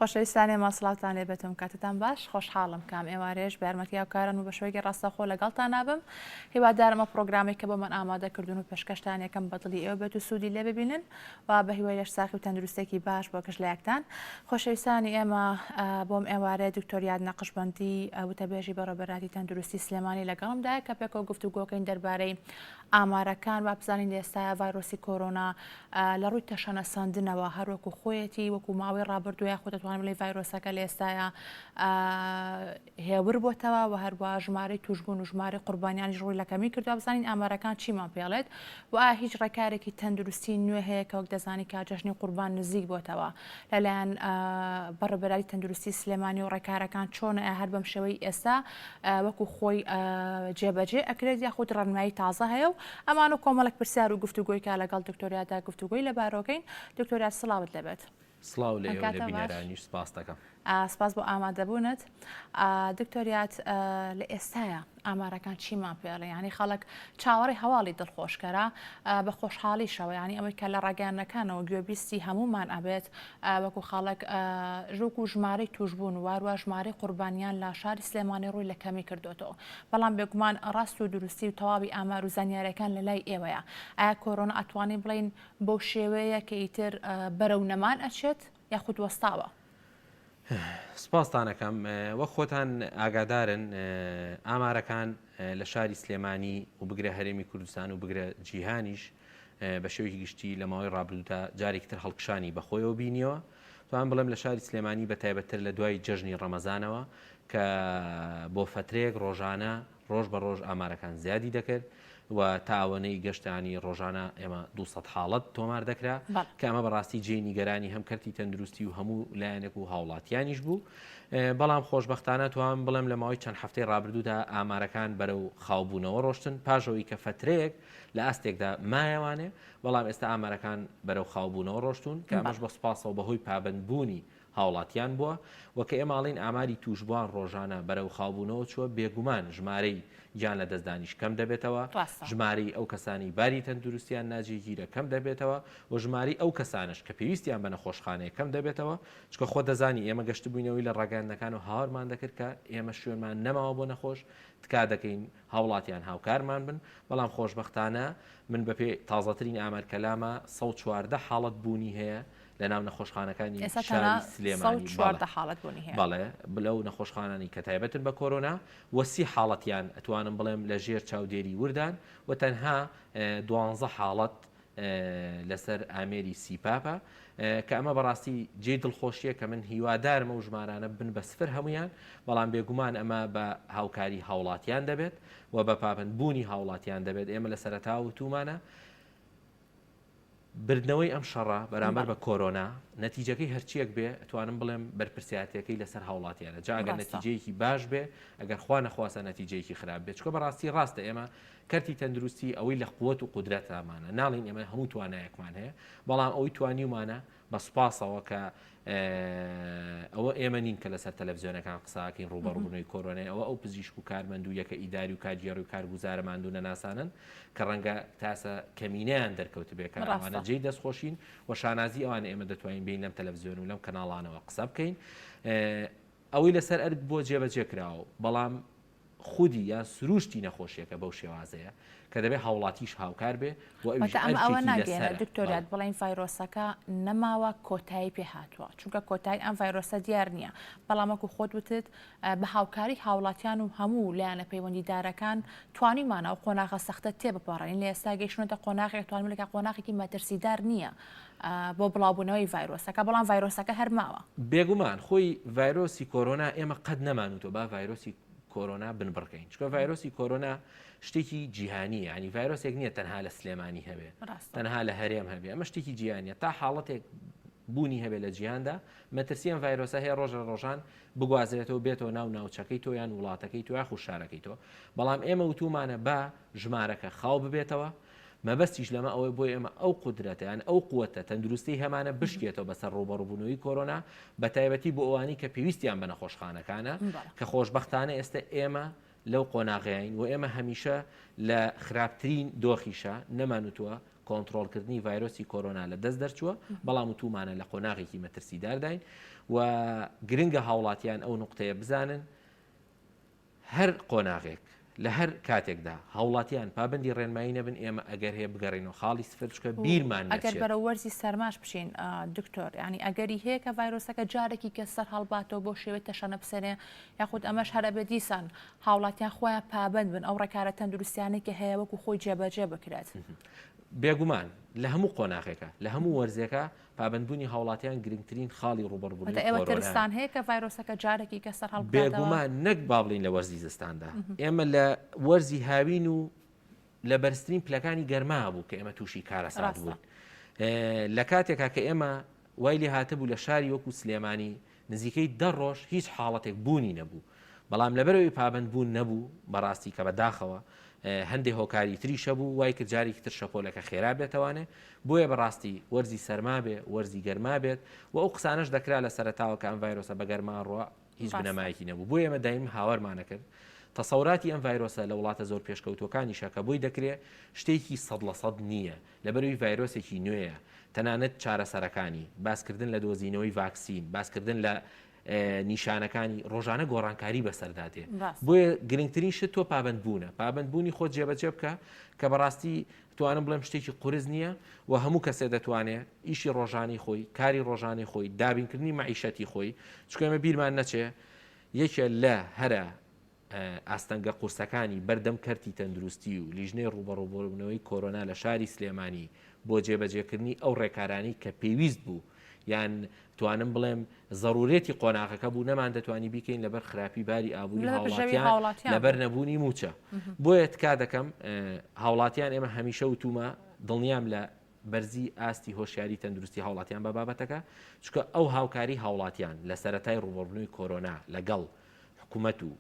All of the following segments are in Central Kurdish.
خۆشەویستانی ماسڵاتان لێبێتم کاتتان باش خۆشحاڵم کام ئێوارێژ بەرمەتی ئەوکارن و بە شوەیەکی ڕاستەخۆ لەگەڵتان نابم هیوادارمە پرۆگرامی کە بۆ من ئامادەکردون و پێشکەشتان یەکەم بەدڵی ئێوە بێت و سوودی لێ ببینن و بە هیوای لەش ساخی و تەندروستێکی باش بۆ کەش لە یەکتان خۆشەویستانی ئێمە بۆم ئێوارێ دکتۆریات نەقشبەندی وتەبێژی بەڕێوەبەراتی تەندروستی سلێمانی لەگەڵمدایە کە پێکەوە گفتوگۆکەین دەربارەی ئامارەکان و بزانین ئێستا ڤایرۆسی کۆرۆنا لە ڕووی تەشەنەساندنەوە هەروەکو خۆیەتی وەکو ماوەی ڕابردووە خۆ دەتوانم لەی ڤایرۆسەکە لە ئێستاە هێور بۆتەوە و هەروە ژمارەی توشبوون و ژمارە قوربانیانی ڕووی لە کەمی کردووە بزانین ئامارەکان چیمان پێڵێت و هیچ ڕێکارێکی تەندروستی نوێ هەیە کە وەک دەزانی کاجەژنی قوربان نزیک بۆتەوە لەلایەن بەڕێوەبەراتی تەندروستی سلێمانی و ڕێکارەکان چۆنە هەر بەم شێوەی ئێستا وەکو خۆی جێبەجێ ئەکرێت یاخود ڕەنمایی تازە هەیە و ئەمان و کۆمەڵک پرسیار و گفتوگۆی کا لەگەڵ دکتۆریادا گفتوگۆی لە بارۆکەین دکتۆریات سڵاوت لەبێت. سڵاو لێ بینێرانیش سپاس دەکەم. سپاس بۆ ئامادەبوونت. دکتۆریات لە ئێستاە ئامارەکان چیمان پێڵێ ینی خەڵک چاوەڕی هەواڵی دڵخۆشکەرە بە خۆشحاڵیشەوە ینی ئەوەی کە لە ڕاگەیانەکانەوە گوێبیستی هەمومان ئەبێت وەکو خەڵک ژووک و ژمارەی توشبوون و واروە ژمارەی قوربانیان لە شاری سلێمانی ڕووی لە کەمی کردوێتەوە بەڵام بێگومان ڕاست و دروستی و تەواوی ئامار و زانیاریەکان لە لای ئێوەیە ئایا کۆرۆنا ئەتوانی بڵین بەو شێوەیە کە ئیتر بەرەو نەمان ئەچێت یاخود وەستاوە؟ سپاستانەکەم وەک خۆتان ئاگادارن ئامارەکان لە شاری سلێمانی و بگرە هەرێمی کوردستان و بگرە جیهانیش بە شێوەیەکی گشتی لە ماوەی ڕابردوودا جارێکتر هەڵکشانی بەخۆیەوە بینیەوە توان بڵێم لە شاری سلێمانی بە تایبەتتر لە دوای جەژنی ڕەمەزانەوە کە بۆ فترەیەک ڕۆژانە ڕۆژ بە ڕۆژ ئامارەکان زیادی دەکرد و تاوانەی گەشتانی ڕۆژانە ئێمە 200 حاڵەت تۆمار دەکرا کە ئەمە بەڕاستی جێی نیگەرانی هەم کەرتی تەندروستی و هەموو لایەنێک و هاوڵاتیانیش بوو بەڵام خۆشبەختانە توان بڵێم لە ماوەی چەند هەفتەی ڕابردوودا ئامارەکان بەرەو خاوبوونەوە ڕۆشتن پاشەوەی کە فترەیەک لە ئاستێکدا مایەوانێ بەڵام ئێستا ئامارەکان بەرەو خاوبوونەوە ڕۆشتون کە ئەمەش بە سوپاسەوە بەهۆی پابندبوونی هاوڵاتیان بووە وەکە ئێماڵین ئاماری توشبوان ڕۆژانە بەرەو خاوبوونەوە چووە بێگومان ژمارەی گیان لە دەستدانیش کەم دەبێتەوە ژماری ئەو کەسانی باری تەندروستیان ناجێگیرە کەم دەبێتەوە و ژماری ئەو کەسانش کە پێویستیان بە نەخۆشخانەیە کەم دەبێتەوە چکە خۆ دەزانی ئێمە گەشت بووینەوەی لە ڕاگەاندنەکان و هاوارمان دەکرد کە ئێمە شوێنمان نەماوە بۆ نەخۆش تکا دەکەین هاوڵاتیان هاوکارمان بن بەڵام خۆشبەختانە من بەپێ تازەترین ئامارکەلامە 114 حاڵەت بوونی هەیە لە ناو نەخۆشخانەکانی شاری سلێمانی بەڵێ بلەو نەخۆشخانانی کە تایبەتن بە کۆرۆنا وەسی حاڵەتیان ئەتوانم بڵێم لە ژێر چاودێری وردان و تەنها 12 حاڵەت لەسەر ئامێری سیپاپە کە ئەمە بەڕاستی جێ دڵخۆشیە کە من هیوادارمە و ژمارانە بن بە سفر هەمویان بەڵام بێگومان ئەمە بە هاوکاری هاوڵاتیان دەبێت و بە پابندبوونی هاوڵاتیان دەبێت ئێمە لە سەرەتا وتومانە بردنەوەی ئەم شەڕە بەرامبەر بە کۆرۆنا نەتیجەکەی هەرچیەک بێ ئەتوانم بڵێم بەرپرسیاتەکەی لەسەر هاوڵاتیانە جا ئەگەر نەتیجەیەکی باش بێ ئەگەر خوا نەخواسە نەتیجەیەکی خراپ بێت چکە بەڕاستی ڕاستە ئێمە کەرتی تەندروستی ئەوەی لە قووەت و قودرەتمانە ناڵین ئێمە هەموو توانایەکمان هەیە بەڵام ئەوەی توانیمانە بە سوپاسەوە کە ئەوە ئێمە نین کە لەسەر تەلەڤیزیۆنەکان قساکەین ڕوبەڕووبوونەوەی کۆرۆنای ئەوە پزیشک و کارمەند و یەکە ئیداری و کارگێڕ و کارگوزارەماندوو نەناسانن کە ڕەنگە تاسە کەمینەیان دەرکەوت بێ کە ئەوانە جێی دەستخۆشین و شانازی ئەوانە ئێمە دەتوانین بین لەم تەلەڤیزیۆن و لەم کەناڵانەوە قسە بکەین ئەوەی لەسەر ئەرک بۆ جێبەجێ کراوە بەڵام خودی یان سروشتی نەخۆشیەکە بەو شێوازەیە کە دەبێت هاوڵاتیش هاوکار بێ ئەوە ناگەێنە دکتۆریات بڵین ڤایرۆسەکە نەماوە کۆتایی پێ هاتووە چونکە کۆتایی ئەم ڤایرۆسە دیار نییە بەڵامەکو خۆت وتت بە هاوکاری هاوڵاتیان و هەموو لایەنە پەیوەندیدارەکان توانیمانە و قۆناغە سەختە تێبپەڕین لە ئێستا گەیشتونەتە قۆناغێک توانملەکە قۆناغێکی مەترسیدار نییە بۆ بڵاوبوونەوەی ڤایرۆسەکە بەڵام ڤایرۆسەکە هەرماوە بێگومان خۆی ڤایرۆسی کۆرۆنا ئێمە قەت نەمانوتەوە با ڤایرۆسی کۆرۆنا بنبڕکەین چکە ڤایرۆسی کۆرۆنا شتێکی جیهانیە ینی ڤایرۆسێک نییە تەنها لە سلێمانی هەبێ تەنها لە هەرێم هەبێ ئەمە شتێکی جیهانیە تا حاڵەتێک بوونی هەبێ لە جیهاندا مەترسیان ڤایرۆسە هەیە ڕۆژ لە ڕۆژان بگوازرێتەوە بێتەوە ناو ناوچەکەی تۆ یان وڵاتەکەی تۆ یا خوشارەکەی تۆ بەڵام ئێمە وتومانە با ژمارەکە خاو ببێتەوە مەبەستیش لەمە ئەوەی بۆ ئێمە ئەو قودرەتە یان ئەو قووەتە تەندروستی هەمانە بشکێتەوە بەسەر ڕوبەڕووبوونەوەی کۆرۆنا بە تایبەتی بۆ ئەوانی کە پێویستیان بە نەخۆشخانەکانە کە خۆشبەختانە ئێستا ئێمە لەو قۆناغیین و ئێمە هەمیشە لە خراپترین دۆخیشە نەمانوتووە کۆنتترۆلکردنی ڤایرۆسی کۆرۆنا لە دەست دەرچووە بەڵام و تومانە لە قۆناغێکی مەترسیدارداین و گرنگە هاوڵاتیان ئەو نقطەیە بزانن هەر قۆناغێک لە هەر کاتێکدا هاوڵاتیان پابندی ڕێنمایی نەبن ئێمە ئەگەر هەیە بگەڕێنەوە خاڵی سفرچکە بیرمان ئەگەر بەرە وەرزی سەرماش بشین دکتۆر ینی ئەگەری هەیە کە ڤایرۆسەکە جارێکی کە سەر هەڵباتەوە بۆ شێوەی تەشەنە بسەرێ یاخود ئەمەش هەرە بە دیسان هاوڵاتیان خۆیان پابند بن ئەو ڕێکارە تەندروستیانێکی هەیە وەکو خۆی جێبەجێ بکرێت. بێگومان لە هەموو قۆناغێکە لە هەموو وەرزێکە پابندبوونی هاوڵاتیان گرنگترین خاڵی ڕوبەڕبوونی ئێوە ترستان هەیە کە ڤایرۆسەکە جارێکی کە سەر هەڵباتەوە بێگومان نەک بابڵین لە وەرزی زستاندا ئێمە لە وەرزی هاوین و لە بەرزترین پلەکانی گەرما بوو کە ئێمە تووشی کارەسات بوون لە کاتێکا کە ئێمە وای لێ هاتەبوو لە شاری وەکو سلێمانی نزیکەی 10 ڕۆژ هیچ حاڵەتێک بوونی نەبوو بەڵام لەبەرەوەی پابندبوون نەبوو بەڕاستی کە بەداخەوە هەندێک هۆکاری تریشە بوو وای کرد جارێکی تر شەپۆلەکە خێرا بێتوانێ بۆیە بەڕاستی وەرزی سەرما بێ وەرزی گەرما بێت و ئەو قسانش دەکرا لە سەرتاوە کە ئەم ڤایرۆسە بە گەرما ڕوە هیچ بنەمایەکی نەبوو بۆ ئێمە دایم هاوەرمانە کرد تەسەوراتی ئەم ڤایرۆسە لە وڵاتە زۆر پێشکەوتوەکانی شەکە بۆی دەکرێت شتێکی 100% نییە لەبەرەوەی ڤایرۆسێکی نوێیە تەنانەت چارەسەرەکانی باسکردن لە دۆزینەوەی ڤاکسین باسکردن لە نیشانەکانی ڕۆژانە گۆڕانکاری بەسەرداتێ بۆیە گرنگترین شت تۆ پابندبوونە پابندبوونی خۆت جێبەجێ بکە کە بەڕاستی توانم بڵێم شتێکی قورس نییە و هەموو کەسێ دەتوانێت ئیشی ڕۆژانی خۆی کاری ڕۆژانی خۆی دابینکردنی مەعیشەتی خۆی چکە ئێمە بیرمان نەچێ یەکێ لە هەرە ئاستەنگە قورسەکانی بەردەم کەرتی تەندروستی و لیژنەی ڕوبەڕووبوونەوەی کۆرۆنا لە شاری سلێمانی بۆ جێبەجێکردنی ئەو ڕێکارانی کە پێویست بوو یان توانم بڵێم ضرورێتی قۆناغەکە بوو نەمان دەتوانی بیکەین لەبەر خراپی باری ئابووری هاوڵاتیان لەبەر نەبوونی موچە بۆیە تکا دەکەم هاوڵاتیان ئێمە هەمیشە وتومە دڵنیام لە بەرزی ئاستی هۆشیاری تەندروستی هاوڵاتیان بە بابەتەکە چکە ئەو هاوکاری هاوڵاتیان لە سەرەتای ڕوبەڕوونی کۆرۆنا لەگەڵ حکوومەت و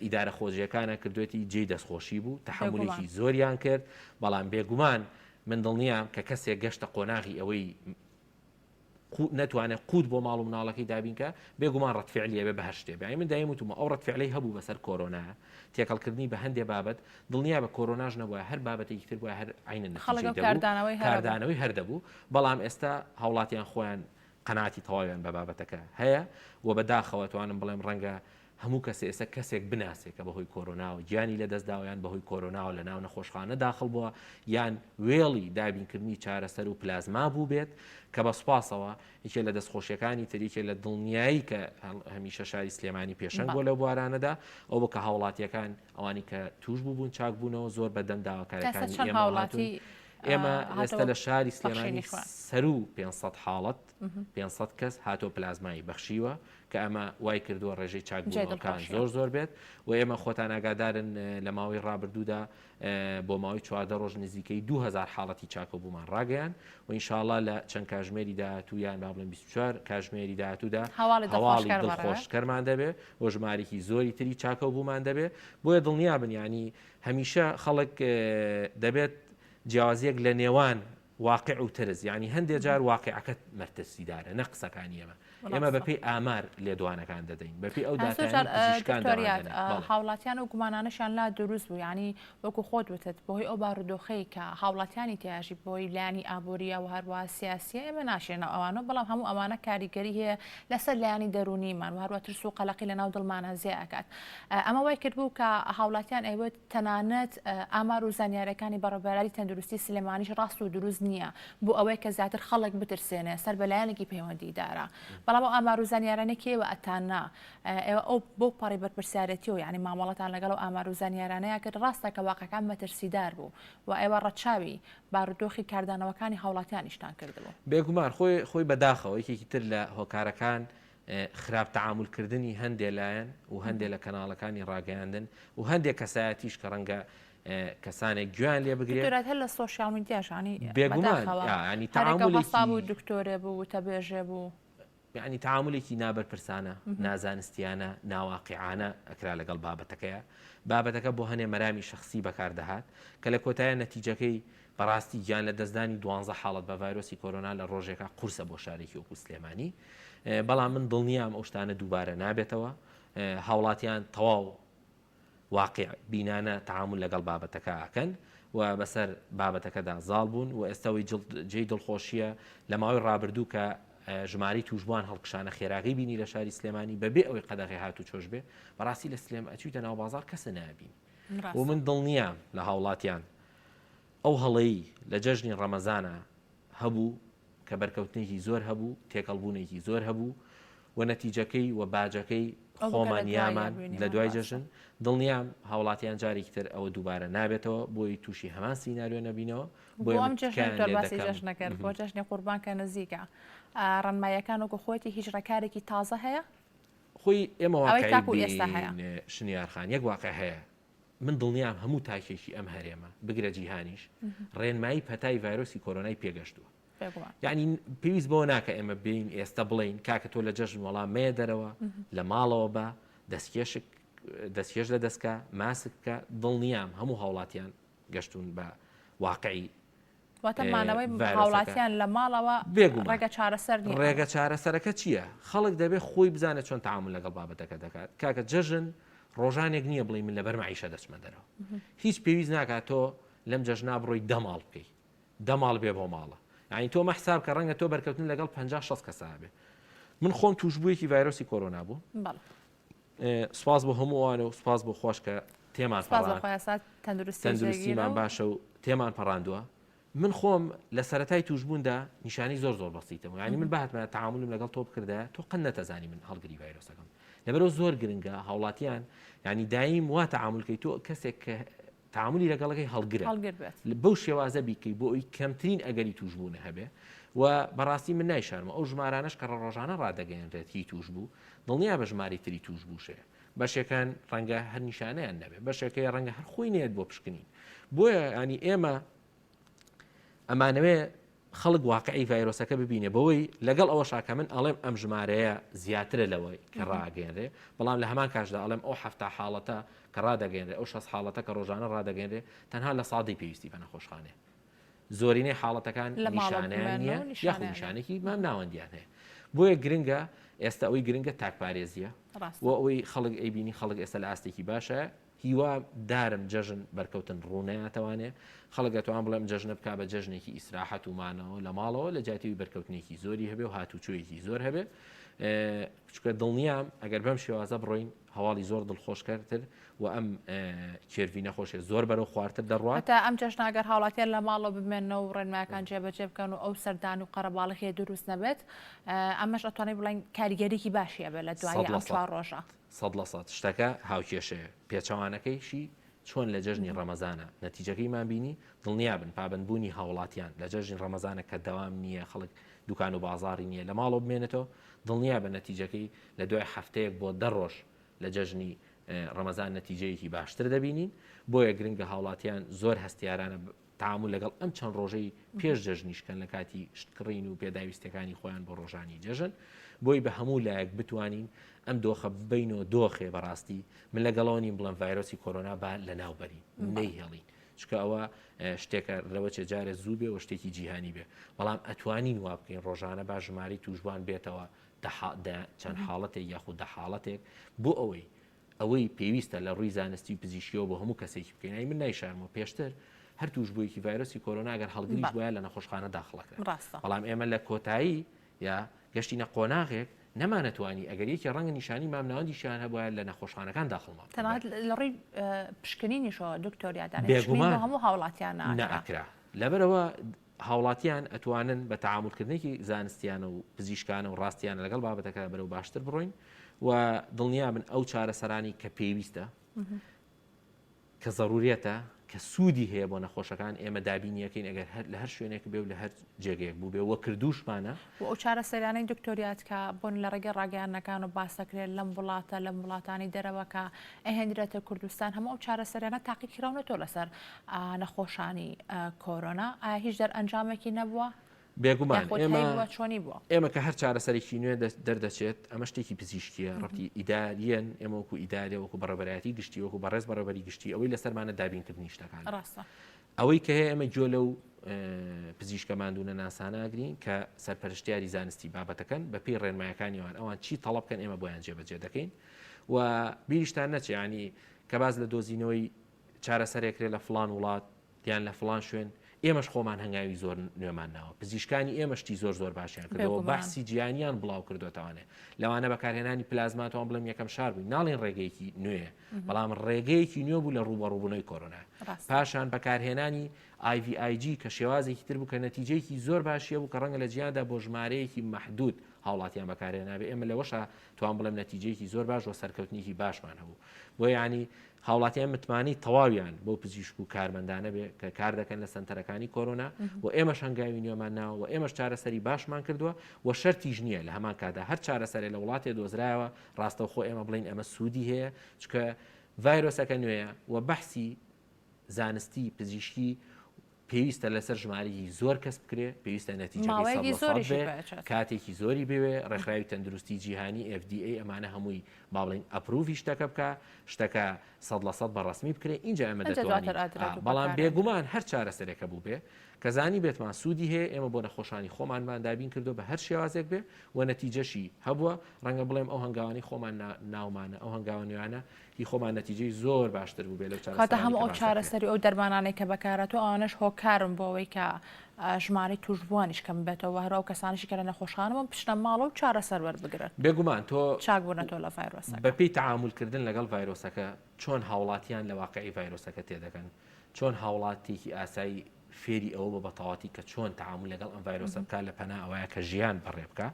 ئیدارە خۆزیەکانە کردوێتی جێی دەستخۆشی بوو تەحملێکی زۆریان کرد بەڵام بێگومان من دڵنیام کە کەسێک گەشتە قۆناغی ئەوەی نتوانێت قوت بۆ ماڵ و مناڵەکەی دابینکە بێگومان ڕەتفعلیە بێ بە هەشتێ بە من دایم وتمە ئەو ڕەتفعلەی هەبوو بەسەر کۆرۆنا تێکەڵکردنی بە هەندێک بابەت دڵنیا بە کۆرۆناژ نەبووە هەر بابەتێکی تر بووە هەر عینە کاردانەوەی هەردەبوو بەڵام ئێستا هاوڵاتیان خۆیان قەناعەتی تەواویان بە بابەتەکە هەیە و بەداخەوە توانم بڵێم ڕەنگە هەموو کەسێ ئێستا کەسێک بناسێت کە بەهۆی کۆرۆناوە گیانی لە دەستداویان بەهۆی کۆرۆناوە لە ناو نەخۆشخانە داخل بووە یان وێڵی دابینکردنی چارەسەر و پلازما بوو بێت کە بە سوپاسەوە یەکێ لە دەستخۆشیەکانی تریکێ لە دڵنیایی کە هەمیشە شاری سلێمانی پێشەنگ بۆ لەو بوارانەدا ئەو بکە هاوڵاتیەکان ئەوانی کە توش بووبوون چاک بوونەوە زۆر بەدەم داواکارەکانی ئێمە ئێستا لە شاری سلێمانی سەر و 500 حاڵەت 500 کەس هاتۆ پلازمایی بەخشیوە کە ئەمە وای کردووە ڕێژەی چاکبوونەکان زۆر بێت و ئێمە خۆتان ئاگادارن لە ماوەی ڕابردوودا بۆ ماوەی 14 ڕۆژ نزیکەی 2000 حاڵەتی چاکۆبوومان ڕاگەیان و ئینشاءڵڵا لە چەند کاژمێری داهاتوویان با بڵێن 24 کاژمێری داهاتوودا هەواڵی دڵخۆشکەرمان دەبێت و ژمارێکی زۆری تری چاکۆبوومان دەبێت بۆیە دڵنیا بن ینی هەمیشە خەڵک دەبێت جیاوازیەک لە نێوان واقع و ترس ینی هەندێک جار واقعەکەت مەرتەسیدارە نە قسەکانی ئێمە بەپی ئامار لێدوانەکان دەدەین بەپی ئەو هاوڵاتیان و گومانانەشان لا دروست بوو ینی وەکو خۆت وتت بۆهۆی ئەو بارودۆخەی کە هاوڵاتیانی تیاژی بۆی لایانی ئابوووریە و هەروە سیاسیە ئێمە ناشێنە ئەوانە بەڵام هەموو ئەمانە کاریگەری هەیە لەسەر لایانی دەرونیمان و هەروە ترس و قەلەقی لە ناو دڵمانە زیاکات ئەمە وای کردبوو کە هاوڵاتیان ئەوێت تەنانەت ئامار و زانیارەکانی بەڕێوەبەری تەندروستی سلێمانیش ڕاست و دروست نییە بۆ ئەوەی کە زیاتر خەڵک بترسێنێ سەر بەلایەنێکی پەیوەندیدارە بەڵام ئەو ئامار و زانیارانێکیەوە ئەتاننا ئێوە ئەو بۆ پەڕی بەرپرسیارەتی و یعنی مامەڵەتان لەگەڵ ئامار و زانیارانەیە کرد ڕاستە کە واقعەکان مەترسیدار بوو و ئێوە ڕەچاوی بارودۆخی کاردانەوەکانی هاوڵاتیانیشتان کردبوو بێگومان خۆی بەداخەوە یەکێکی تر لە هۆکارەکان خراپ تەعاملکردنی هەندێک لایەن و هەندێک لە کەناڵەکانی ڕاگەیاندن و هەندێک کەسایەتیش کە ڕەنگە کەسانێک گویان لێ بگرێت هەر لە سۆشیال میدیاشانی بێگومان ینی تەعاملێکی بوو دکتۆرە بوو تەبێژێ بوو یعنی تعاملێکی نابەرپرسانە نازانستیانە ناواقعانە ئەکرا لەگەڵ بابەتەکە بۆ هەنێ مەرامی شخصی بەکاردەهات کە لە کۆتایە نەتیجەکەی بەڕاستی گیان لە دەستدانی 12 حاڵەت بە ڤایرۆسی کۆرۆنا لە ڕۆژێکە قورسە بۆ شارێکی وەکو سلێمانی بەڵام من دڵنیام ئەو شتانە دووبارە نابێتەوە هاوڵاتیان تەواو واقع بینانە تعامل لەگەڵ بابەتەکە ئاکەن و بەسەر بابەتەکەدا زاڵ بوون و ئێستاوی جێی دڵخۆشیە لە ماوەی ڕابردوو کە ژماری توشبوان هەڵکشانە خێراغی بینی لە شاری سلێمانی بەبێ ئەوەی قەدەغی هاتو چۆش بێ بەڕاستی لە سلێم ئەچوویتە ناو بازار کەسە نابین و من دڵنیام لە هاوڵاتیان ئەو هەڵەیی لە جەژنی ڕەمەزانە هەبوو کە بەرکەوتنێکی زۆر هەبوو تێکەڵبوونێکی زۆر هەبوو و نەتیجەکەی و باجەکەی خۆمان یامان لە دوای جەژن دڵنیام هاوڵاتیان جارێکی تر ئەوە دووبارە نابێتەوە بۆی تووشی هەمان سیناریۆ نەبینەوە بۆم جەژنی جەژنەکەر بۆ جەژنی قوربان کە نزیکە ڕەنمایەکان وەکو خۆتی هیچ ڕێکارێکی تازە هەیە خۆی ئێمە شنیارخان یەک واقع هەیە من دڵنیام هەموو تاکێکی ئەم هەرێمە بگرە جیهانیش ڕێنمایی پەتای ڤایرۆسی کۆرۆنای پێگەشتووە یعنی پێویست بۆ ناکە ئێمە بین ئێستا بڵین کاکە تۆ لە جەژن وەڵام مێ دەرەوە لە ماڵەوە بە دەستکێش لە دەستکە ماسککە دڵنیام هەموو هاوڵاتیان گەشتون بە واقعی واتەمانەوەی هاوڵاتیان لە ماڵەوە ڕێگە چارەسەر ڕێگە چارەسەرەکە چییە؟ خەڵک دەبێت خۆی بزانێت چۆن تعامل لەگەڵ بابەتەکە دەکات کاکە جەژن ڕۆژانێک نییە بڵێ من لەبەر مەعیشە دەچمە دەرەوە هیچ پێویست ناکات تۆ لەم جەژنا بڕۆی دەماڵ بکەی دەماڵ بێ بۆ ماڵە یعنی تۆ مەحساب کە ڕەنگە تۆ بەرکەوتن لەگەڵ 50-60 کەسا بێ من خۆم توشبوویەکی ڤایرۆسی کۆرۆنا بوو سپاس بۆ هەمووانە و سپاس بۆ خۆش کە تێمان تەندروستیمان باشە و تێمان پەڕاندووە من خۆم لە سەرەتای توشبووندا نیشانی زۆر بەسیتەوە ینی من بەهاتمە تعاملم لەگەڵ تۆ بکردە تۆ قەن نەتەزانی من هەڵگری ڤایرۆسەکەم لەبەرەوە زۆر گرنگە هاوڵاتیان ینی دایم وا تعاملکەی تۆ کەسێک کە تعاملی لەگەڵەکەی هەڵگرە بەو شێوازە بیکەی بۆ ئەوی کەمترین ئەگەری توشبوونە هەبێ و بەڕاستی من نایشارمە ئەو ژمارانش کە ڕۆژانە ڕدەگەێنرێت هی توشبوو دڵنیا بە ژماری تری توشبووشێ بەشێکان ڕەنگە هەر نیشانەیان نەبێ بەشێکەکەی ڕەنگە هەر خۆی نێت بۆ پشکنین بۆیە ینی ئێمە ئەمانەوێ خەڵک واقعی ڤایرۆسەکە ببینێ بەوەی لەگەڵ ئەوە شاکە من ئەڵێم ئەم ژمارەیە زیاترە لەوەی کە ڕاگەێنرێ بەڵام لە هەمان کاشدا ئەڵێم ئەو هەفتا حاڵەتە کە ڕدەگەێنرێ ئەو 6 حاڵەتە کە ڕۆژانە ڕدەگەێنرێ تەنها لە سادی پێویستی بە نەخۆشخانێ زۆرینەی حاڵەتەکان نیشانیان نییە یاخود نیشانێکی مام ناوەندیان هەیە بۆیە گرنگە ئێستا ئەوی گرنگە تاکپارێزیە و ئەوەی خەڵک ئەیبینی خەڵک ئێستا لە ئاستێکی باشە هیوا دارم جەژن بەرکەوتن ڕوونەیەتەوانێ خەڵگە توان بڵێم جەژنە بک بە جەژنێکی ئیسراحەت ومانەوە لە ماڵەوە لە جاتیوی بەرکەوتنێکی زۆری هەبێ و هاتوچۆیەکی زۆر هەبێ چکە دڵنیام ئەگەر بەم شێوازە بڕۆین هەواڵی زۆر دڵخۆشکەرتر و ئەم کێوی نەخۆشێ زۆر بەرەو خواردتر دەڕوات تا ئەم جەژناگەر هاوڵاتیان لە ماڵەوە بمێنەوە و ڕێنماکان جێبەجێ بکەن و ئەو سەردان و قەرەباڵخی دروست نەبێت ئەمەش ئەتوانێت بڵین کاریگەریکی باشیە بێت لە دوای ئەم 4 ڕۆژە 100% شتەکە هاوکێشەیە پێچەوانەکەیشی چۆن لە جەژنی ڕەمەزانە نەتیجەکەیمان بینی دڵنیا بن پابندبوونی هاوڵاتیان لە جەژنی ڕەمەزانە کە دەوام نییە خەڵک دوکان و بازاری نییە لە ماڵەوە بمێنێتەوە دڵنیا بە نەتیجەکەی لە دوای هەفتەیەک بۆ 10 ڕۆژ لە جەژنی ڕەمەزان نەتیجەیەکی باشتر دەبینین بۆیە گرنگە هاوڵاتیان زۆر هەستیارانە تعامل لەگەڵ ئەم چەند ڕۆژەی پێش جەژنیشکەن لە کاتی شتکڕین و پێداویستەکانی خۆیان بۆ ڕۆژانی جەژن بۆی بە هەموو لایەک بتوانین ئەم دۆخە بینەوە دۆخێ بەڕاستی من لەگەڵەوە نیم بڵم ڤایرۆسی کۆرۆنا با لە ناوبەرین نەیهێڵین چکە ئەوە شتێکە لەوە چێ جارێ زوو بێ و شتێکی جیهانی بێ بەڵام ئەتوانین وا بکەین ڕۆژانە با ژماری توشبوان بێتەوە چەند حاڵەتێک یاخود 10 حاڵەتێک بۆ ئەوەی پێویستە لە ڕووی زانستی و پزیشکیەوە بۆ هەموو کەسێکی بکەین من نایشارمەوە پێشتر هەر توشبوویەکی ڤایرۆسی کۆرۆنا ئەگەر هەڵگریش وایە لە نەخۆشخانە داخڵەکە بەڵام ئێمە لە کۆتایی یا گەشتینە قۆناغێک نەمانەتوانی ئەگەر یەکی ڕەنگە نیشانی مامناوەندیشیان هەبووە لە نەخۆشخانەکان داخڵمان تەنانەت لە ڕێی پشکنینیشەوە دکتۆریادان هەموو هاوڵاتیان نەئەکرا لەبەرەوە هاوڵاتیان ئەتوانن بە تعاملکردنێکی زانستیانە و پزیشکانە و ڕاستیان لەگەڵ بابەتەکە بەرەو باشتر بڕۆین و دڵنیا من ئەو چارەسەرانی کە پێویستە کە ضرورێتە کە سوودی هەیە بۆ نەخۆشەکان ئێمە دابینیەکەین ئەگەر لە هەر شوێنێک بێ و لە هەر جێگەیەک بوو بێ وە کردوشمانە و ئەو چارەسەرانەی دکتۆریات کە بۆن لە ڕێگە ڕاگەیانەکان و باسەکرێت لەم وڵاتە لەم وڵاتانی دەرەوە کە ئەهێنرێتە کوردستان هەموو ئەو چارەسەرانە تاقیکراونەوە لەسەر نەخۆشانی کۆرۆنا ئایا هیچ دەرئەنجامێکی نەبووە؟ بێگومان چۆنی بووە ئێمە کە هەر چارەسەرێکی نوێ دەردەچێت ئەمە شتێکی پزیشکیە ڕەتی ئیداریەن ئێمە وەکو ئیدارێ وەکو بەڕێبەرایەتی گشتی وەکو بەڕێز بەڕێبەری گشتی ئەوەی لەسەرمانە دابینکردنی شتەکان ڕاستە ئەوەی کە هەیە ئەمە جۆ لەو پزیشکەماندونە ناساناگرین کە سەرپەرشتیاری زانستی بابەتەکەن بە پێی ڕێنمایەکانیەوان ئەوان چی تەڵەب بکەن ئێمە بۆیان جێبەجێ دەکەین و بیریشتان نەچێ ینی کە باز لە دۆزینەوەی چارەسەرێکرێ لە فڵان وڵات دیان لە فڵان شوێن ئێمەش خۆمان هەنگاوی زۆر نوێمانناوە پزیشکانی ئێمەشتی زۆر باشیان کردەوە بەحسی جیهانیان بڵاو کردوتەوانێ لەوانە بەکارهێنانی پلازماتەوان بڵێم یەکەم شار بووین ناڵێن ڕێگەیەکی نوێ بەڵام ڕێگەیەکی نوێ بوو لە ڕوبەڕووبوونەوەی کۆرۆنا پاشان بەکارهێنانی IVIG کە شێوازێکی تر بوو کە نەتیجەیەکی زۆر باشیە بوو کە ڕەنگە لە جیهاندا بۆ ژمارەیەکی مەحدود هاوڵاتیان بەکارهێنابێ ئێمە لەوەشە توان بڵێم نەتیجەیەکی زۆر باش و سەرکەوتنیکی باشمان هەبوو بۆ ینی هاوڵاتیان متمانی تەواویان بۆ پزیشک و کارمەندانە بێ کە کار دەکەن لە سنتەرەکانی کۆرۆنا و ئێمەش هەنگاوی نوێمان ناوە و ئێمەش چارەسەری باشمان کردووە و شەرتیش نییە لە هەمان کادا هەر چارەسەرێ لە وڵاتێ دۆزرایەوە ڕاستەوخۆ ئێمە بڵین ئەمە سوودی هەیە چکە ڤایرۆسەکە نوێیە و بەحسی زانستی پزیشکی پێویستە لەسەر ژمارەی زۆر کەس بکرێ پێویستە نەتیجە کاتێکی زۆری بوێ ڕێکخراوی تەندروستی جیهانی FDA ئەمانە هەمووی با بڵین ئەپروڤی شتەکە بکە شتەکە 100% بەڕسمی بکرێ اینجا ئەمە دەتوانین بەڵام بێگومان هەر چارەسەرێکە بوو بێ کەزانی بێتمان سوودی هەیە ئێمە بۆ نەخۆشانی خۆمانمان دابین کردو بە هەر شێوازێک بێ و نەتیجەشی هەبووە ڕەنگە بڵێم ئەو هەنگاوانی خۆمان ناومانە ئەو هەنگاوانیانە هی خۆمان نەتیجەی زۆر باشتر بوو بێ لە چارەسەر هەموو ئەو چارەسەری ئەو دەرمانانێک کە بەکارەوە ئەوانش هۆکارم بۆ ئەوەی کە ژمارەی توشبوانیش کەم بێتەوە هەرو ئەو کەسانیشی کە لە نەخۆشخانەوە پشتە ماڵە و چارەسەر وەربگرن بێگومان تۆ چاکبوونەوە لە ڤایرۆسەکە بەپێی تەعاملکردن لەگەڵ ڤایرۆسەکە چۆن هاوڵاتیان لە واقعی ڤایرۆسەکە تێدەکەن چۆن هاوڵاتێکی ئاسایی فێری ئەوە بە بەتەواتی کە چۆن تەعامل لەگەڵ ئەم ڤایرۆسە بکە لە پەنا ئەوەیە کە ژیان بەڕێ بکە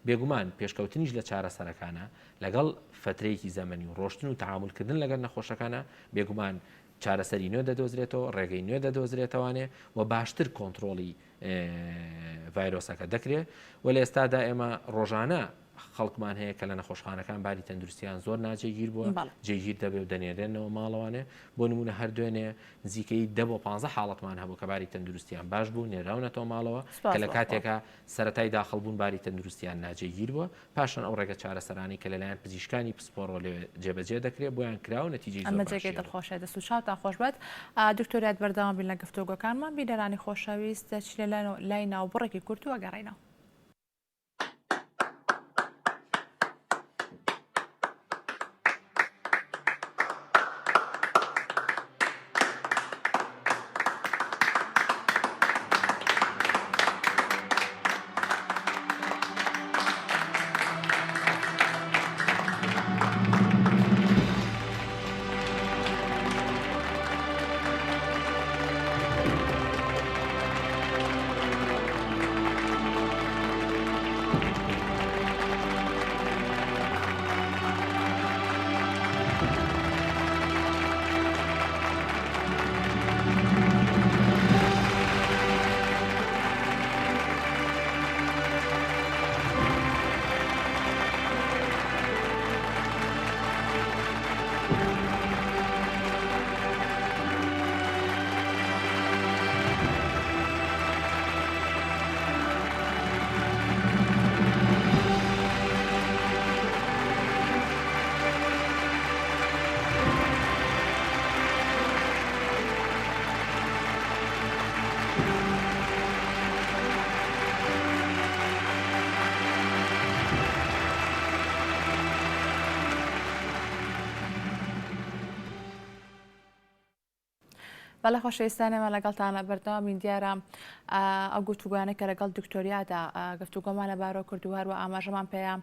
بێگومان پێشکەوتنیش لە چارەسەرەکانە لەگەڵ فترەیەکی زەمەنی و ڕۆشتن و تەعاملکردن لەگەڵ نەخۆشەکانە بێگومان چارەسەری نوێ دەدۆزرێتەوە ڕێگەی نوێ دەدۆزرێتەوانێ و باشتر کۆنتترۆلی ڤایرۆسەکە دەکرێت و لە ئێستادا ئێمە ڕۆژانە خەڵکمان هەیە کە لە نەخۆشخانەکان باری تەندروستیان زۆر ناجێگیر بووە جێگیر دەبێ و دەنێرێنەوە ماڵەوانێ بۆ نمونە هەر دوێنێ نزیکەی 10 بۆ 15 حاڵەتمان هەبوو کە باری تەندروستیان باش بوو نێراونەتەوە ماڵەوە کە لە کاتێکە سەرەتای داخڵبوون باری تەندروستیان ناجێگیر بووە پاشان ئەو ڕێگە چارەسەرانی کە لەلایەن پزیشکانی پسپۆڕۆ لێ جێبەجێ دەکرێت بۆیان کراو نەتیجەی زۆر باشە دڵخۆشە دەست و چاوتان خۆش بێت دکتۆریات بەردەوام بین لە گفتوگۆکانمان بیدەرانی خۆشەویست دەچێت لای ناوبڕێکی کورت و ئەگەڕێنەوە. بەڵێ خۆشەویستانێمە لەگەڵتانە بەردەوامی دیارە ئەو گفتوگویانە کە لەگەڵ دکتۆریادا گفتوگۆمان لەبارەوە کردو هەروە ئاماژەمان پێەیە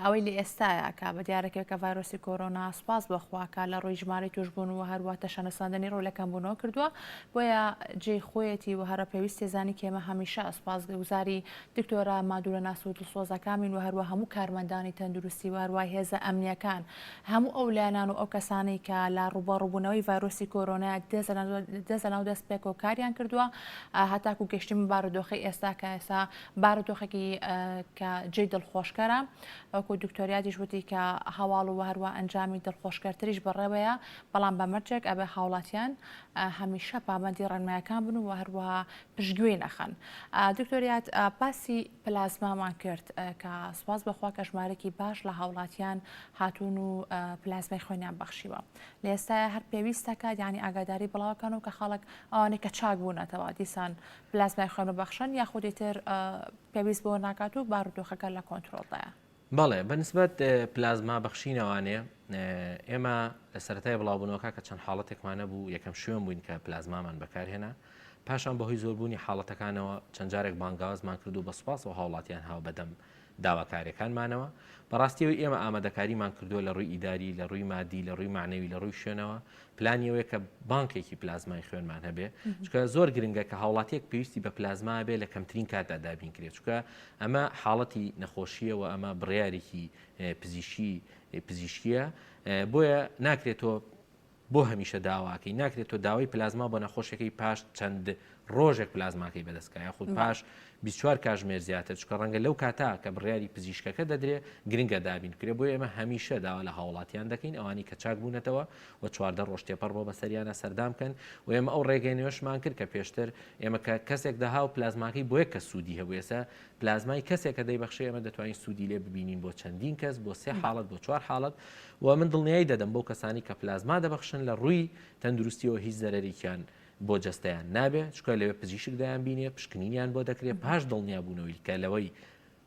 ئەوەی لە ئێستاە کە بە دیارەکەوێت کە ڤایرۆسی کۆرۆنا سوپاس بەخواکە لە ڕۆی ژمارەی توشبوون و هەروە تەشەنەساندنی ڕۆلەکەم بوونەوە کردووە بۆیە جێی خۆیەتی و هەرە پێویستی زانی کێمە هەمیشە سوپاس گوزاری دکتۆرە مادوولە ناس و دڵسۆزەکانین و هەروە هەموو کارمەندانی تەندروستی و هەروای هێزە ئەمنیەکان هەموو ئەو لایەنان و ئەو کەسانی کە لە ڕوبەڕووبوونەوەی ڤایرۆسی کۆرۆنا دەزەناو دەست پێک و کاریان کردووە هەتاکو گەشتیم بارودۆخی ئێستا کە ئێستا بارودۆخێکی کە جێی دڵخۆشکەرە وەکو دکتۆریاتیش وتی کە هەواڵ و هەروە ئەنجامی دڵخۆشکەرتریش بەڕێوەیە بەڵام بەمەرجێک ئەبێ هاوڵاتیان هەمیشە پابەندی ڕێنمایەکان بن و هەروەها پشتگوێ نەخەن. دکتۆریات باسی پلازمامان کرد کە سوپاس بەخوا کە ژمارەی باش لە هاوڵاتیان هاتوون و پلازمای خۆیان بەخشیوە لە ئێستا هەر پێویستەکە یعنی ئاگاداری بڵاوەکەن و کە خەڵک ئەوانەی کە چاک بوونەتەوە دیسان پلازمای خۆیان بەخشن یاخودی تر پێویست بۆ ناکات و بارودۆخەکە لە کۆنتترۆلدایە. بەڵێ بەنسبەت پلازما بەخشینەوانێ ئێمە لە سەرەتای بڵاوبوونەوەکە کە چەند حاڵەتێکمانە بوو یەکەم شوێن بووین کە پلازمامان بەکارهێنا پاشان بەهۆی زۆربوونی حاڵەتەکانەوە چەند جارێک بانگازمان کردو بە سوپاس و هاوڵاتیان هاو بەدەم داواکاریەکانمانەوە بەڕاستیەوەی ئێمە ئامادەکاریمان کردووە لە ڕووی ئیداری لە ڕووی مادی لە ڕووی معنەوی لە ڕووی شوێنەوە پلانیەوەی کە بانکێکی پلازمای خوێنمان هەبێ چکە زۆر گرنگە کە هاوڵاتیەک پێویستی بە پلازما بێ لە کەمترین کاتدا دابین کرێت چکە ئەمە حاڵەتی نەخۆشیەوە ئەمە بڕیارێکی پزیشکیە بۆیە ناکرێتەوە بۆ هەمیشە داواکەی ناکرێت تۆ داوای پلازما بۆ نەخۆشیەکەی پاش چەند ڕۆژێک پلازماکەی بەدەستکایە خود پاش 24 کاتژمێر زیاتر چکە ڕەنگە لەو کاتا کە بڕیاری پزیشکەکە دەدرێت گرنگە دابین کرێ بۆ ئێمە هەمیشە داوا لە هاوڵاتیان دەکەین ئەوانی کە چاک بوونەتەوە و 14 ڕۆژ تێپەڕ بۆ بەسەریانە سەردامکەن و ئێمە ئەو ڕێگەی نوێشمان کرد کە پێشتر ئێمە کە کەسێک داها و پلازماکەی بۆ یە کە سوودی هەبوو ێستا پلازمای کەسێک کە دەیبەخشێ ئێمە دەتوانین سوودی لێ ببینین بۆ چەندین کەس بۆ 3 حاڵەت بۆ 4 حاڵەت و من دڵنیایی دەدەم بۆ کەسانی کە پلازما دەبەخشن لە ڕووی تەندروستیەوە هیچ زەرەرێکیان بۆ جەستەیان نابێت چکە لەوێ پزیشک دایان بینێ پشکنینیان بۆ دەکرێت پاش دڵنیا بوونەوەی کە لەوەی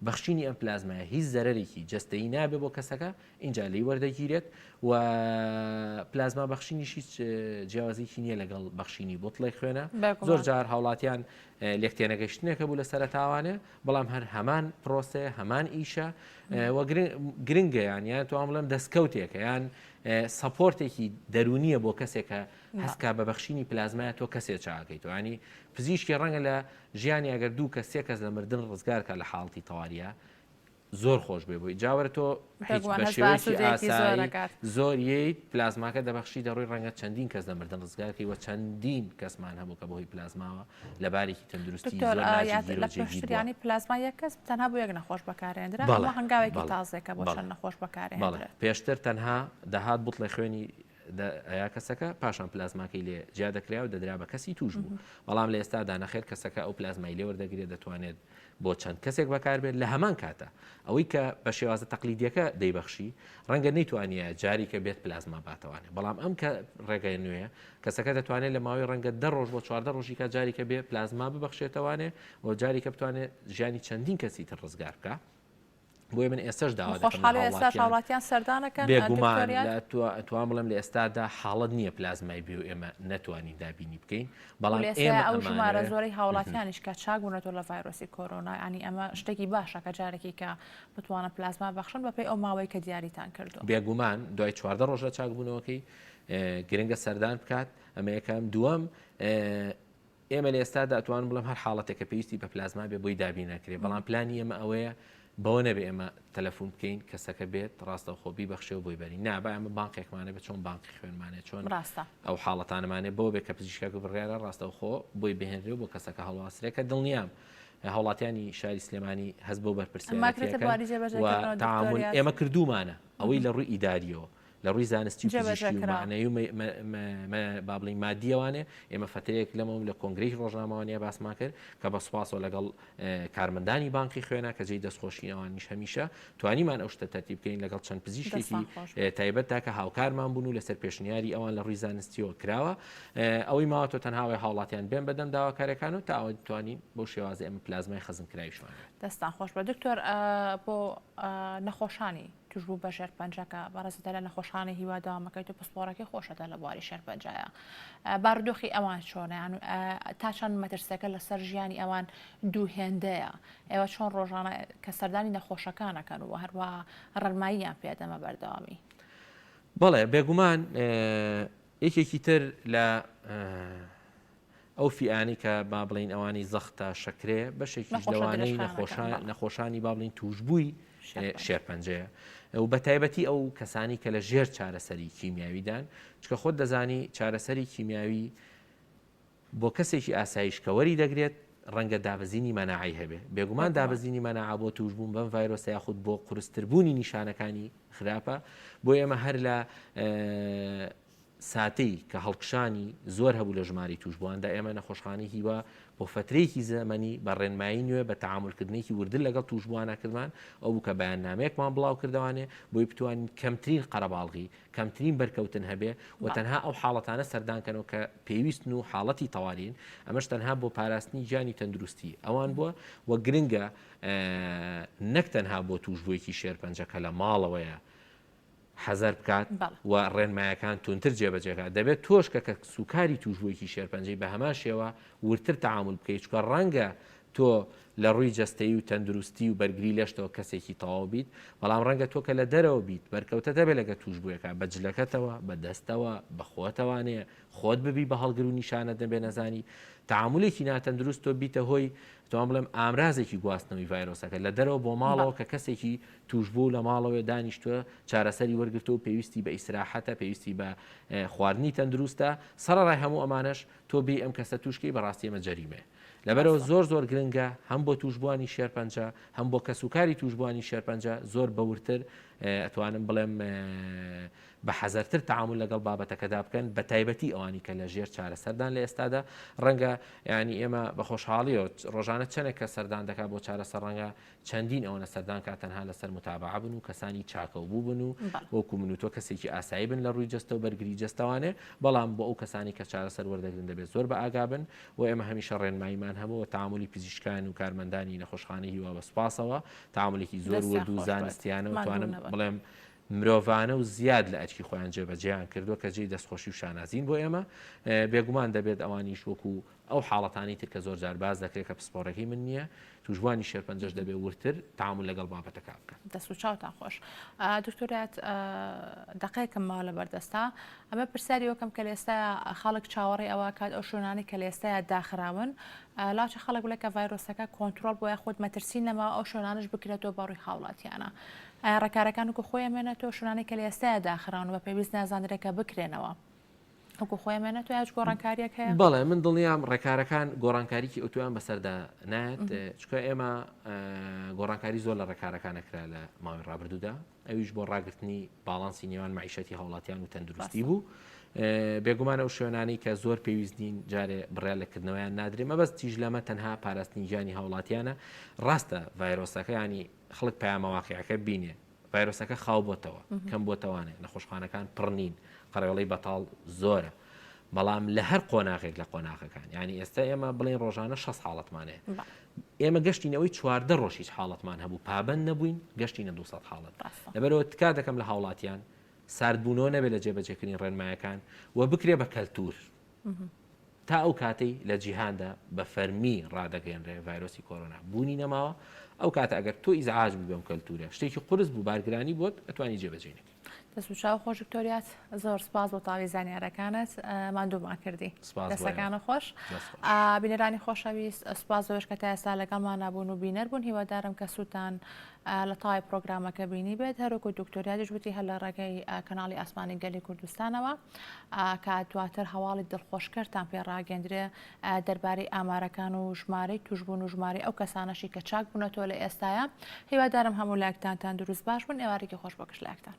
بەخشینی ئەم پلازمایە هیچ زەرەرێکی جەستەیی نابێت بۆ کەسەکە اینجا لی وەردەگیرێت و پلازما بەخشینیشی جیاوازیکی نییە لەگەڵ بەخشینی بۆتڵی خوێنە زۆر جار هاوڵاتیان لێکتێنەگەشتنێکە بوو لە سەرەتاوانێ بەڵام هەر هەمان پرۆسێ هەمان ئیشە گرنگە یان توان بڵێم دەستکەوتێکە یان سەپۆرتێکی دەرونیە بۆ کەسێکە هەستکا بە بەخشینی پلازمایە تۆ کەسێک چاکەیت توانی پزیشکی ڕەنگە لە ژیانی ئەگەر دوو کە سێ کەس لە مردن ڕزگارکە لە حاڵتی تەواریە زۆر خۆش بێ بۆی جاوەرە تۆ بە شێوەیەکی ئاسایی زۆریت پلازماکە دەبەخشی دەڕۆی ڕەنگە چەندین کەس لە مردن ڕزگارکەی وە چەندین کەسمان هەبوو کە بەهۆی پلازماوە لەبارێکی تەندروستی پشتیانی پلازما یەک کەس تەنها بۆ یەک نەخۆش بەکارێنرا ئەمە هەنگاوێکی تازێکە بۆ چەند نەخۆش بەکارێنرا پێشتر تەنها دەهات بوتڵی خوێنی ئەیا کەسەکە پاشان پلازماکەی لێ جیا دەکرا و دەدرا بە کەسی توش بوو بەڵام لە ئێستادا نەخێر کەسەکە ئەو پلازمای لێ وەردەگرێت دەتوانێت بۆ چەند کەسێک بەکاربێت لە هەمان کاتە ئەوەی کە بە شێوازە تەقلیدیەکە دەیبەخشی ڕەنگە نەیتوانە جاری کە بێت پلازما باتەوانێت بەڵام ئەم کە ڕێگەی نوێیە کەسەکە دەتوانێت لە ماوەی ڕەنگە 10 ڕۆژ بۆ 14 ڕۆژی کە جاری کە بێت پلازما ببەخشێتەوانێ و جاری کە بتوانێت ژیانی چەندین کەسی تر ڕزگار بکە بۆیە من ئێستاش داوا هاوڵاتیان سەردانەکەن بێگومان توان بڵم لە ئێستادا حاڵت نییە پلازمای بێ و ئێمە نەتوانین دابینی بکەین بەڵام ئێمە ژمارە زۆری هاوڵاتیانیش کە چاک بوونەوە لە ڤایرۆسی کۆرۆنا ینی ئەمە شتێکی باشە کە جارێکی کە بتوانە پلازما بەخشن بەپێی ئەو ماوەی کە دیاریتان کردو بێگومان دوای 14 ڕۆژە چاک بوونەوەکەی گرنگە سەردان بکات ئەمە یەکەم دووەم ئێمە لە ئێستادا ئەتوان بڵم هەر حاڵەتێکە پێویستی بە پلازما بێ بۆی دابینەکرێت بەڵام پلانی ئێمە ئەوەیە بەوە نەبێ ئێمە تەلەفۆن بکەین کەسەکە بێت ڕاستە خۆبی بەخشێ و بۆی بەری نابە ئەمە بانقێکمانە بێت چۆن بانقی خوێنمانێت چۆن ئەو حاڵەتانەمانێ بۆ بێ کە پزیشکاک بڕیارە ڕاستە خۆ بۆی بهێنرێ بۆ کەسەکە هەڵواسرێکە دڵنیام هاوڵاتیانی شاری سلێمانی هەست بۆ بەرپرسیەکە تعامل ئێمە کردومانە ئەوەی لە ڕووی ئیداریەوە لە ڕووی زانستی پزیشکی با بڵین مادیەوانێ ئێمە فتەیەک لەمە لە کۆنگرەی ڕۆژنامەوانە باسمان کرد کە بە سوپاسەوە لەگەڵ کارمەندانی بانقی خوێنە کە جێی دەستخۆشی ئەوانیش هەمیشە توانیمان ئەو شتە تەرتیب بکەین لەگەڵ چەند پزیشکێکی تایبەت تا کە هاوکارمان بوون و لەسەر پێشنیاری ئەوان لە ڕووی زانستیەوە کراوە ئەوەی ماوەتۆ تەنهاوی هاوڵاتیان بێن بەدەم داواکارەکان و تا ئەوە توانین بۆ شێوازە ئەمە پلازمای خەزم کرایشمان دەستان خۆش بە دکتۆر بۆ نەخۆشانی توشبوو بە شێرپەنجەکە بەڕێزەدا لە نەخۆشخانەی هیواداوامەکەیت و پسپۆڕەکەی خۆشەدا لە بواری شێرپەنجایە بارودۆخی ئەوان چۆنیان تا چەند مەترسەکە لەسەر ژیانی ئەوان دووهێندەیە ئێوە چۆن ڕۆژانە کە سەردانی نەخۆشەکانەکەن و هەروە ڕەرماییان پێدەمە بەردەوامی بەڵێ بێگومان یەکێکی تر لە ئەو فیانی کە با بڵین ئەوانی زەختە شەکرێ بەشێکیش لەوانەی نەخۆشانی با بڵین توشبووی شێرپەنجەیە و بە تایبەتی ئەو کەسانی کە لە ژێر چارەسەری کیمیاویدان چکە خۆت دەزانی چارەسەری کیمیاوی بۆ کەسێکی ئاسایشکەوەری دەگرێت ڕەنگە دابەزینی مەناعی هەبێ بێگومان دابەزینی مەناع بۆ توشبوون بەم ڤایرۆسە یاخود بۆ قورستربوونی نیشانەکانی خراپە بۆ ئێمە هەر لە ساتەی کە هەڵکشانی زۆر هەبوو لە ژماری توشبوواندا ئێمە نەخۆشخانەی هیوا بۆ بۆ فترەیەکی زەمەنی بە ڕێنمایی نوێ بە تەعاملکردنێکی وردن لەگەڵ توشبوانەکردمان ئەو بوو کە بەیاننامەیەکمان بڵاو کردوانێ بۆی بتوانین کەمترین قەرەباڵغی کەمترین بەرکەوتن هەبێ و تەنها ئەو حاڵەتانە سەردانکەنەوە کە پێویستن و حاڵەتی تەوارین ئەمەش تەنها بۆ پاراستنی گیانی تەندروستی ئەوان بووە وە گرنگە نەک تەنها بۆ توشبوویەکی شێرپەنجە کە لە ماڵەوەیە حەزەر بکات و ڕێنمایەکان تونتر جێبەجێکات دەبێت تۆش کە سوکاری توشبوویەکی شێرپەنجەی بە هەمان شێوە ورتر تەعامل بکەیت چکە ڕەنگە تۆ لە ڕووی جەستەیی و تەندروستی و بەرگری لەشتەوە کەسێکی تەواو بیت بەڵام ڕەنگە تۆ کە لە دەرەوە بیت بەرکەوتە دەبێت لەگە توشبوویەکە بە جلەکەتەوە بە دەستەوە بە خۆتەوانەیە خۆت ببی بە هەڵگر و نیشانە دەبێ نەزانی تعاملێکی ناتەندروست تۆ بیتە هۆی توان بڵێم ئامرازێکی گواستنەوەی ڤایرۆسەکە لە دەرەوە بۆ ماڵەوە کە کەسێکی توشبوو لە ماڵەوەی دانیشتووە چارەسەری وەرگرتو و پێویستی بە ئیسراحەتە پێویستی بە خواردنی تەندروستە سەرڕای هەموو ئەمانش تۆ بێ ئەم کەسە توشکی بەڕاستی ئەمە جەریمێ لەبەرەوە زۆر گرنگە هەم بۆ توشبوانی شێرپەنجە هەم بۆ کەسوکاری توشبوانی شێرپەنجە زۆر بەورتر ئەتوانم بڵێم بە حەزەرتر تعامل لەگەڵ بابەتەکەدا بکەن بە تایبەتی ئەوانی کە لە ژێر چارەسەردان لە ئێستادا ڕەنگە ینی ئێمە بە خۆشحاڵیەوە ڕۆژانە چەندێک کە سەردان دەکات بۆ چارەسەر ڕەنگە چەندین ئەوەنە سەردان کات تەنها لەسەر متابعە بن و کەسانی چاکەوبوو بن و وەکو من و تۆ کەسێکی ئاسایی بن لە ڕووی جەستە و بەرگری جەستەوانێ بەڵام بۆ ئەو کەسانی کە چارەسەر وەردەگرن دەبێت زۆر بە ئاگا بن و ئێمە هەمیشە ڕێنماییمان هەبوو تعاملی پزیشکان و کارمەندانی نەخۆشخانەی هیوا بە سوپاسەوە تعاملێکی زۆر ورد و زانستیانە و توانم بڵێم مرۆڤانە و زیاد لە ئەچکی خۆیان جێبەجێیان کردووە کە جێی دەستخۆشی و شانازین بۆ ئێمە بێگومان دەبێت ئەوانیش وەکو ئەو حاڵەتانی تر کە زۆر جار باز دەکرێت کە پسپۆڕەکەی من نییە توشبوانی شێرپەنجەش دەبێت ورتر تعامل لەگەڵ بابەتەکە بکەن دەست و چاوتان خۆش دکتۆرات دقەیەکم ماوە لە بەردەستا ئەمە پرسیاری وەکەم کە لە ئێستا خەڵک چاوەڕێی ئەوە کات ئەو شوێنانی کە لە ئێستایا داخراون لاچە خەڵک بڵێ کە ڤایرۆسەکە کۆنتترۆل بۆ خۆت مەترسین نەما ئەو شوێنانش بکرێتەوە بەڕووی خاوڵاتیانە ڕێکارەکان وکو خۆیمێنێتەوە شوێنانی کە لە ئێستایا داخراون و بە پێویست نازانرێکە بکرێنەوە وەکو خۆیمێنێتەوە یاش گۆڕانکاریەک هەیە بەڵێ من دڵنیام ڕێکارەکان گۆڕانکاریکی ئۆتویان بەسەردا نایەت چکە ئێمە گۆڕانکاری زۆر لە ڕێکارەکانەکرا لە ماوەی ڕابردوودا ئەویش بۆ ڕاگررتنی باڵانسی نێوان معیشەتی هەوڵاتیان و تەندروستی بوو بێگومانە ئەو شوێنانی کە زۆر پێویست نین جارێ بڕێ لەکردنەوەیان نادرێ مەبەست تیژ لەمە تەنها پاراستنی گیانی هەوڵاتیانە ڕاستە ڤایرۆسەکە ینی خەڵک پەیامەواقعەکە بینێ ڤایرۆسەکە خاو بۆتەوە کەم بۆتەوانێ نەخۆشخانەکان پڕنین قەرەوەڵی بەتاڵ زۆرە بەڵام لە هەر قۆناغێک لە قۆناغەکان ینی ئێستا ئێمە بڵێن ڕۆژانە 6 حاڵەتمانەیە ئێمە گەشتینەوەی 14 ڕۆژیش حاڵەتمان هەبوو پابند نەبووین گەشتینە 200 حاڵەت لەبەرەوە تکا دەکەم لە هاوڵاتیان ساردبوونەوە نەبێت لە جێبەجێکردنی ڕێنمایەکان و بکرێ بە کەلتور تا ئەو کاتەی لە جیهاندا بە فەرمی ڕادەگەێنرێ ڤایرۆسی کۆرۆنا بوونی نەماوە ئەو کاتە ئەگەر تۆ ئیزعاج بی بەم کەلتورە شتێکی قورس بوو بارگرانی بۆت ئەتوانی جێبەجێنێت دەست و چاو خۆش دکتۆریات زۆر سپاس بۆ تاوی زانیارەکانت مادوومان کردی دەستەکانە خۆش بینەرانی خۆشەویست سپاس زۆرش کە تا ئێستا لەگەڵمان نبوون و بینەر بوون هیوادارم کە سووتان لە تاوای پرۆگرامەکە بینی بێت هەروەکو دکتۆریاتیش وتی هەر لە ڕێگەی کەناڵی ئاسمانی گەلی کوردستانەوە کە دواتر هەواڵی دڵخۆشکەرتان پێ ڕاگەندرێ دەربارەی ئامارەکان و ژمارەی توشبوون و ژمارەی ئەو کەسانەشی کە چاک بوونەتەوە لە ئێستاە هیوادارم هەموو لایەکتانتان دروست باش بن ئێوارێکی خۆش بۆ کەش لایەکتان